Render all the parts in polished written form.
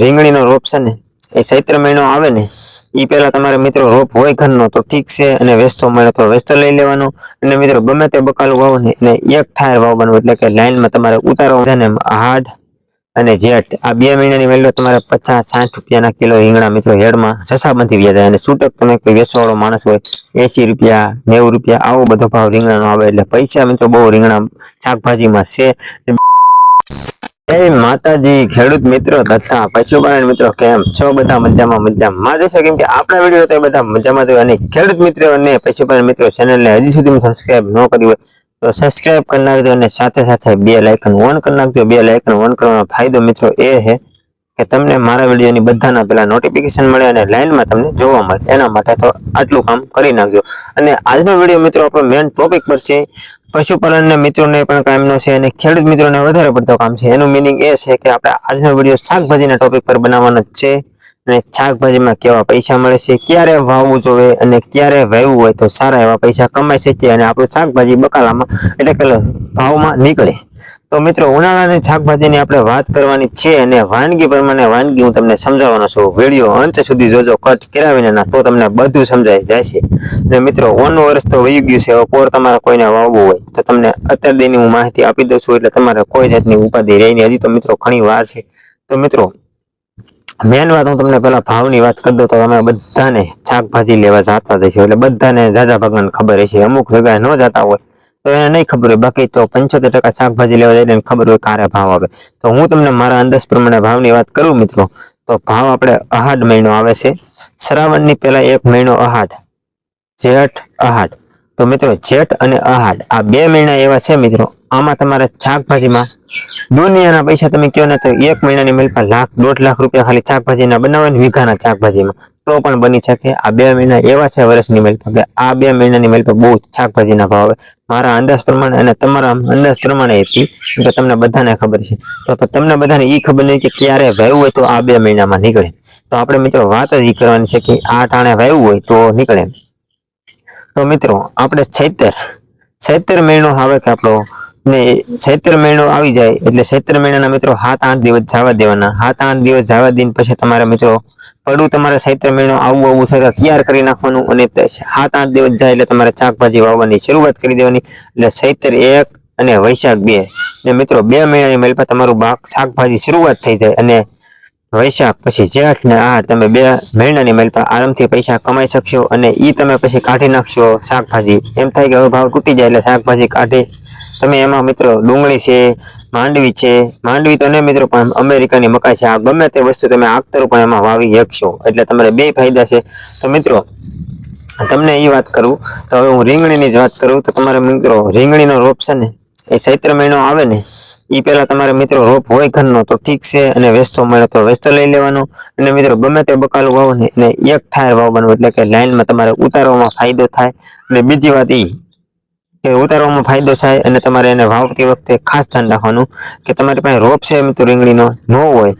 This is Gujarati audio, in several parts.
રીંગણીનો રોપ છે ને એ ચૈત્ર મહિનો આવે ને એ પેલા તમારે મિત્રો રોપ હોય ઘરનો તો ઠીક છે, અને વેચતો મળે તો વેચતો લઈ લેવાનો. અને મિત્રો ગમે તે બકાલું વાવો ને એને એક ઠાયર વાવવાનું, એટલે કે લાઈનમાં તમારે ઉતારવા છે ને હાર્ડ અને જેટ આ 2 મહિનાની વેલ્યુ તમારે 50-60 રૂપિયાના કિલો રીંગણા મિત્રો હેડમાં જથ્થાબંધી વ્યાજ, અને છૂટક તમે કોઈ વેચવાવાળો માણસ હોય 80 રૂપિયા 90 રૂપિયા આવો બધો ભાવ રીંગણાનો આવે. એટલે પૈસા મિત્રો બહુ રીંગણા શાકભાજીમાં છે. જય માતાજી ખેડૂત મિત્રો તથા પશુપાલન મિત્રો, કેમ છો? બધા મજામાં જશો, કેમ કે આપણા વિડીયો તો બધા મજામાં જોયો. અને ખેડૂત મિત્રો અને પશુપાલન મિત્રો ચેનલને હજી સુધી સબસ્ક્રાઇબ ન કરી હોય તો સબસ્ક્રાઇબ કરી નાખજો, અને સાથે સાથે બે લાઇકન ઓન કરી નાખજો. બે લાઇકન ઓન કરવાનો ફાયદો મિત્રો એ છે કે તમને મારા વિડીયોની બધાના પહેલા નોટિફિકેશન મળે અને લાઈનમાં તમને જોવા મળે. એના માટે તો આટલું કામ કરી નાખજો. અને આજનો વિડીયો મિત્રો આપણો મેઇન ટોપિક પર છે. પશુપાલન મિત્રોને પણ કામનો છે અને ખેડૂત મિત્રોને વધારે પડતો કામ છે. એનું મિનિંગ એ છે કે આપણે આજનો વિડીયો શાકભાજીના ટોપિક પર બનાવવાનો જ છે. અને શાકભાજીમાં કેવા પૈસા મળે છે, ક્યારે વાવવું જોઈએ અને ક્યારે વાવવું હોય તો સારા એવા પૈસા કમાઈ શકીએ અને આપણું શાકભાજી બકાલામાં એટલે કે ભાવમાં નીકળે. તો મિત્રો ઉનાળાની શાકભાજીની આપણે વાત કરવાની છે, અને વાનગી પ્રમાણે વાનગી હું તમને સમજાવવાનો છું. વિડીયો અંત સુધી જોજો, કટ કરાવીને ના તો તમને બધું સમજાઈ જશે. અને મિત્રો ઓનું વર્ષ તો વહી ગયું છે. હવે પોર તમારે કોઈને વાવવું હોય તો તમને અત્યાર દીની હું માહિતી આપી દઉં છું, એટલે તમારે કોઈ જાતની ઉપાધિ રહી નહીં. હજી તો મિત્રો ઘણી વાર છે. તો મિત્રો મેન વાત હું તમને પેલા ભાવની વાત કરી દઉં તો તમે બધાને શાકભાજી લેવા જતા જશો, એટલે બધાને જાજા ભાગને ખબર હશે. અમુક જગ્યાએ ન જતા હોય તો એને નહીં ખબર હોય, બાકી તો 75% શાકભાજી લેવા જાય એને ખબર હોય ક્યારે ભાવ આવે. તો હું તમને મારા અંદાજ પ્રમાણે ભાવની વાત કરું મિત્રો, તો ભાવ આપણે અહાડ મહિનો આવે છે. શ્રાવણની પહેલા એક મહિનો અહાડ, જેઠ અહાડ. તો મિત્રો જેઠ અને અહાડ આ 2 મહિના એવા છે મિત્રો, આમાં તમારે શાકભાજીમાં દુનિયાના પૈસા તમે કહો ને તો 1 મહિનાની મિલમાં લાખ 1.5 લાખ રૂપિયા ખાલી શાકભાજીના બનાવે ને વીઘાના શાકભાજીમાં તો પણ બની શકે. આ 2 મહિના એવા છે વર્ષની મિલ પર, આ 2 મહિનાની મિલ પર બહુ શાકભાજીના ભાવ આવે મારા અંદાજ પ્રમાણે અને તમારા અંદાજ પ્રમાણે હતી, એટલે તમને બધાને ખબર છે. તો તમને બધાને એ ખબર નહીં કે ક્યારે વાવ્યું હોય તો આ 2 મહિનામાં નીકળે. તો આપણે મિત્રો વાત જ એ કરવાની છે કે આ ટાણે વાવ્યું હોય તો નીકળે. તો મિત્રો આપણે ચૈત્ર મહિનો આવે કે આપણો ને ચૈત્ર મહિનો આવી જાય એટલે ચૈત્ર મહિનાના મિત્રો 7-8 દિવસ જવા દેવાના. 7-8 દિવસ જવા દઈને પછી તમારા મિત્રો પડું તમારે ચૈત્ર મહિનો આવું છે તૈયાર કરી નાખવાનું, અને 7-8 દિવસ જાય એટલે તમારે શાકભાજી વાવવાની શરૂઆત કરી દેવાની. એટલે ચૈત્ર 1 અને વૈશાખ 2 ને મિત્રો 2 મહિનાની મેલમાં તમારું શાકભાજી શરૂઆત થઈ જાય. અને વૈશાખ પછી જેઠ ને આઠ તમે 2 મહિનાની મેલમાં આરામથી પૈસા કમાઈ શકશો. અને ઈ તમે પછી કાઢી નાખશો શાકભાજી. એમ થાય કે હવે ભાવ તૂટી જાય એટલે શાકભાજી કાઢી તમે એમાં મિત્રો ડુંગળી છે, માંડવી છે, માંડવી તો નહીં મિત્રો પણ અમેરિકાની મકાઈ છે, આ ગમે તે વસ્તુ તમે આખતરું પણ એમાં વાવી શકશો. એટલે તમારે બે ફાયદા છે. તો મિત્રો તમને એ વાત કરું તો હવે હું રીંગણીની જ વાત કરું તો તમારે મિત્રો રીંગણીનો રોપ છે ને એ ચૈત્ર મહિનો આવે ને એ પેલા તમારે મિત્રો રોપ હોય ઘરનો તો ઠીક છે, અને વેચતો મળે તો વેચતો લઈ લેવાનો. અને મિત્રો ગમે તે બકાલું વાવો ને એને એક ઠાયર વાવવાનું, એટલે કે લાઈનમાં તમારે ઉતારવામાં ફાયદો થાય. અને બીજી વાત એ કે ઉતારવામાં ફાયદો થાય અને તમારે એને વાવતી વખતે ખાસ ધ્યાન રાખવાનું કે તમારી પાસે રોપ છે મિત્રો રીંગણીનો ન હોય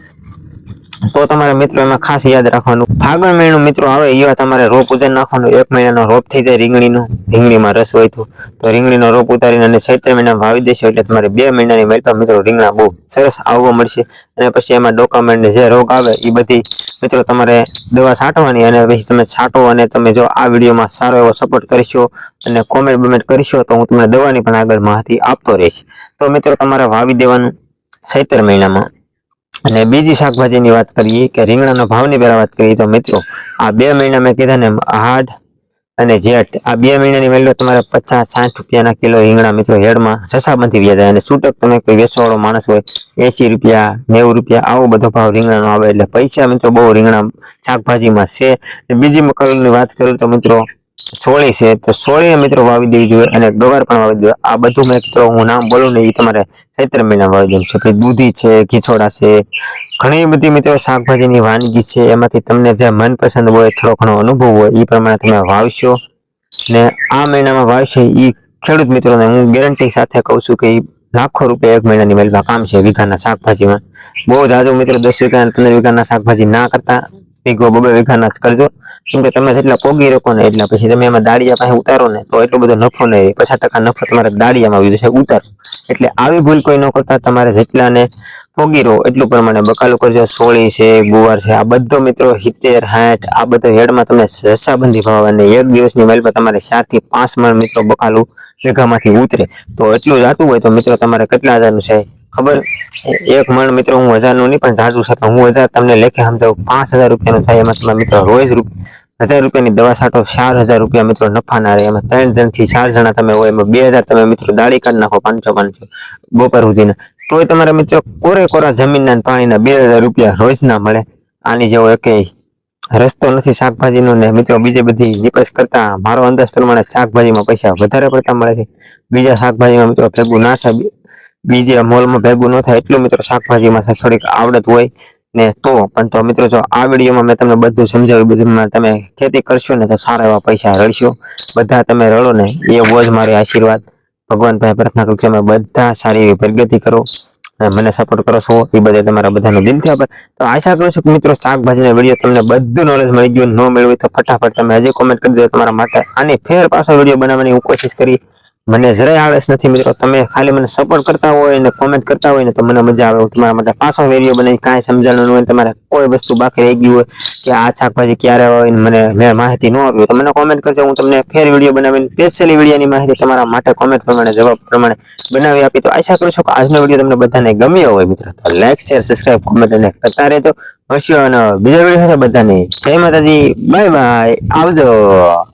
તો તમારે મિત્રો એમાં ખાસ યાદ રાખવાનું, ફાગણ મહિનો મિત્રો આવે એવા તમારે રોપ ઉતારી નાખવાનો. 1 મહિનાનો રોપ થઈ જાય રીંગણીમાં રસ હોય તો રીંગણીનો રોપ ઉતારીને અને ચૈત્ર મહિનામાં વાવી દેશો એટલે તમારે 2 મહિનાની મેલમાં મિત્રો રીંગણા બહુ સરસ આવવા મળશે. અને પછી એમાં ડોક્યુમેન્ટ જે રોગ આવે એ બધી મિત્રો તમારે દવા છાંટવાની, અને પછી તમે છાંટો. અને તમે જો આ વિડીયોમાં સારો એવો સપોર્ટ કરશો અને કોમેન્ટ કરશો તો હું તમને દવાની પણ આગળ માહિતી આપતો રહીશ. તો મિત્રો તમારે વાવી દેવાનું ચૈત્ર મહિનામાં. અને બીજી શાકભાજીની વાત કરીએ કે રીંગણાના ભાવની પહેલા વાત કરીએ તો મિત્રો આ 2 મહિના મેં કીધા ને આહાડ અને જેઠ આ 2 મહિનાની વેલ્યુ તમારે 50-60 રૂપિયાના કિલો રીંગણા મિત્રો હેડમાં જથ્થાબંધી વ્યાજ, અને છૂટક તમે કોઈ વેચવાવાળો માણસ હોય 80 રૂપિયા 90 રૂપિયા આવો બધો ભાવ રીંગણાનો આવે. એટલે પૈસા મિત્રો બહુ રીંગણા શાકભાજીમાં છે. બીજી મકાઈની વાત કરું તો મિત્રો સોળી છે, તો સોળીને મિત્રો વાવી દેવી જોઈએ, અને ગવાર પણ વાવી દેવા. આ બધું મિત્રો હું નામ બોલું ને એ તમારે ચૈત્ર મહિના વાવી દેવું છે. દૂધી છે, ખીચોડા છે, ઘણી બધી મિત્રો શાકભાજીની વાનગી છે. એમાંથી તમને જે મનપસંદ હોય, થોડો ઘણો અનુભવ હોય એ પ્રમાણે તમે વાવશો. ને આ મહિનામાં વાવશો એ ખેડૂત મિત્રોને હું ગેરંટી સાથે કહું છું કે લાખો રૂપિયા 1 મહિનાની મેલમાં કામ છે વીઘાના શાકભાજીમાં. બહુ જાજુ મિત્રો 10 વીઘા 15 વીઘાના શાકભાજી ના કરતા વીઘો 2 વીઘાના જ કરજો. કેમ કે તમે જેટલા પોગી રાખો ને એટલા પછી તમે એમાં દાળિયા પાસે ઉતારો ને તો એટલો બધો નફો નહીં રહે. 50% નફો તમારે દાળિયામાં આવી જશે ઉતારો. એટલે આવી ભૂલ કોઈ ન કરતા તમારે જેટલાને પોગી રહો એટલું પ્રમાણે બકાલું કરજો. સોળી છે, ગુવાર છે, આ બધો મિત્રો 70, 60 આ બધો હેડમાં તમે જસાબંધી ભાવ અને એક દિવસની માઇલ પર તમારે 4 થી 5 મણ મિત્રો બકાલું વીઘામાંથી ઉતરે. તો એટલું જાતું હોય તો મિત્રો તમારે કેટલા હજારનું છે ખબર? એક મણ મિત્રો હું 1000નું નહીં પણ જાજુ છે, પણ હું 1000 તમને લેખે સમજાવું 5000 રૂપિયાનું થાય. એમાં તમારા મિત્રો રોજ 1000 રૂપિયાની દવા છાંટો, 4000 રૂપિયા મિત્રો નફા ના રહે. એમાં 3 જણથી 4 જણા તમે હોય, એમાં 2000 તમે મિત્રો દાડી કાઢી નાખો 500 બપોર સુધીના. તોય તમારા મિત્રો કોરે કોરા જમીનના પાણીના 2000 રૂપિયા રોજ ના મળે. આની જેવો એકેય રસ્તો નથી શાકભાજીનો. ને મિત્રો બીજી બધી નિપજ કરતા મારો અંદાજ પ્રમાણે શાકભાજીમાં પૈસા વધારે પડતા મળે છે. બીજા શાકભાજીમાં મિત્રો ભેગું ના થાય, બીજા મોલમાં ભેગું ન થાય એટલું મિત્રો શાકભાજીમાં થોડીક આવડત હોય ને તો. પણ તો મિત્રો જો આ વિડીયોમાં મેં તમને બધું સમજાવ્યું, બધું તમે ખેતી કરશો ને તો સારા એવા પૈસા રળશો. બધા તમે રળો ને એ જ મારી આશીર્વાદ. ભગવાન પાસે પ્રાર્થના કરું છું તમે બધા સારી એવી પ્રગતિ કરો અને મને સપોર્ટ કરો છો એ બધા તમારા બધાનો દિલથી આભાર. તો આશા કરું છું કે મિત્રો શાકભાજીના વિડીયો તમને બધું નોલેજ મળી ગયું. ન મેળવ્યું તો ફટાફટ તમે હજી કોમેન્ટ કરી દો તમારા માટે. આની ફેર પાછો વિડીયો બનાવવાની હું કોશિશ કરી. મને જરાય આળસ નથી મિત્રો. તમે ખાલી મને સપોર્ટ કરતા હોય ને કોમેન્ટ કરતા હોય ને તો મને મજા આવે. તમારા માટે પાછો વિડીયો બનાવી કાંઈ સમજાણું હોય, તમારે કોઈ વસ્તુ બાકી રહી ગયું હોય કે આ શાકભાજી ક્યારે હોય મને માહિતી ન આવી હોય તો મને કોમેન્ટ કરજો. હું તમને ફેર વિડીયો બનાવીને સ્પેશિયલી વિડીયોની માહિતી તમારા માટે કોમેન્ટ પ્રમાણે જવાબ પ્રમાણે બનાવી આપી. તો આશા કરું છું કે આજનો વિડીયો તમને બધાને ગમ્યો હોય મિત્રો. તો લાઈક, શેર, સબસ્ક્રાઇબ, કોમેન્ટ અને કરતા રહેજો. હસ્યો અને બીજા વિડીયો સાથે બધાને જય માતાજી, બાય બાય, આવજો.